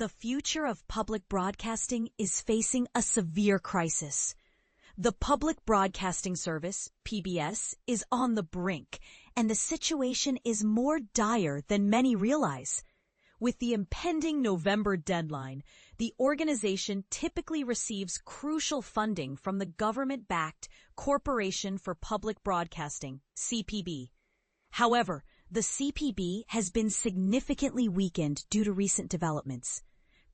The future of public broadcasting is facing a severe crisis. The Public Broadcasting Service, PBS, is on the brink, and the situation is more dire than many realize. With the impending November deadline, the organization typically receives crucial funding from the government-backed Corporation for Public Broadcasting, CPB. However, the CPB has been significantly weakened due to recent developments.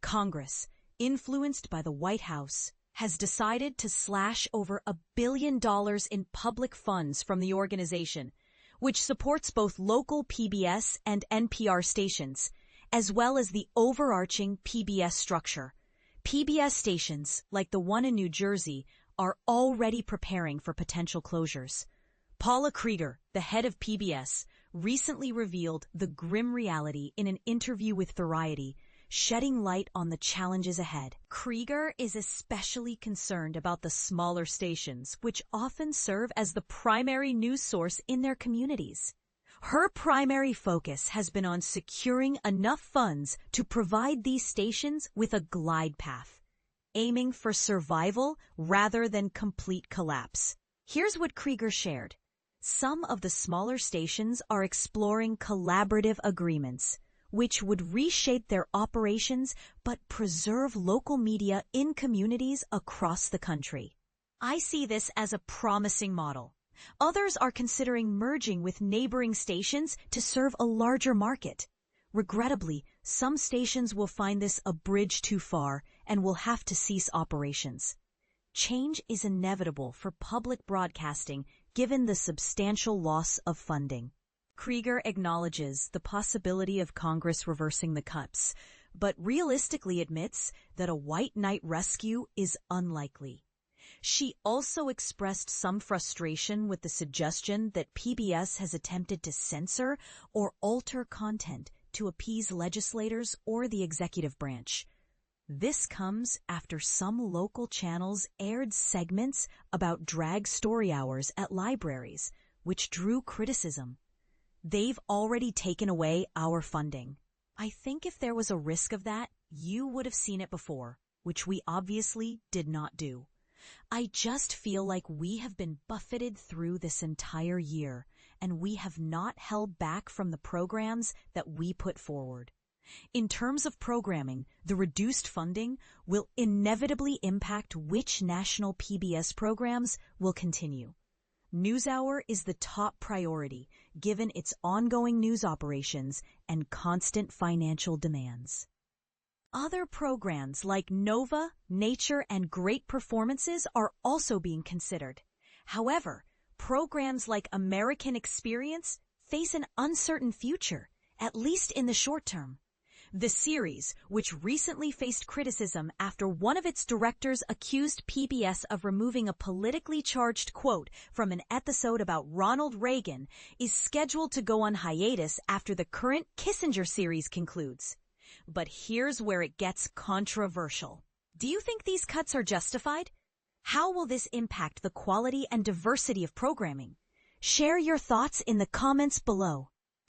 Congress, influenced by the White House, has decided to slash over $1 billion in public funds from the organization, which supports both local PBS and NPR stations, as well as the overarching PBS structure. PBS stations, like the one in New Jersey, are already preparing for potential closures. Paula Krieger, the head of PBS, recently revealed the grim reality in an interview with Variety, shedding light on the challenges ahead. Krieger is especially concerned about the smaller stations, which often serve as the primary news source in their communities. Her primary focus has been on securing enough funds to provide these stations with a glide path, aiming for survival rather than complete collapse. Here's what Krieger shared. Some of the smaller stations are exploring collaborative agreements, which would reshape their operations but preserve local media in communities across the country. I see this as a promising model. Others are considering merging with neighboring stations to serve a larger market. Regrettably, some stations will find this a bridge too far and will have to cease operations. Change is inevitable for public broadcasting given the substantial loss of funding. Krieger acknowledges the possibility of Congress reversing the cuts, but realistically admits that a white knight rescue is unlikely. She also expressed some frustration with the suggestion that PBS has attempted to censor or alter content to appease legislators or the executive branch. This comes after some local channels aired segments about drag story hours at libraries, which drew criticism. They've already taken away our funding. I think if there was a risk of that, you would have seen it before, which we obviously did not do. I just feel like we have been buffeted through this entire year, and we have not held back from the programs that we put forward. In terms of programming, the reduced funding will inevitably impact which national PBS programs will continue. NewsHour is the top priority, given its ongoing news operations and constant financial demands. Other programs like Nova, Nature, and Great Performances are also being considered. However, programs like American Experience face an uncertain future, at least in the short term. The series, which recently faced criticism after one of its directors accused PBS of removing a politically charged quote from an episode about Ronald Reagan, is scheduled to go on hiatus after the current Kissinger series concludes. But here's where it gets controversial. Do you think these cuts are justified? How will this impact the quality and diversity of programming? Share your thoughts in the comments below.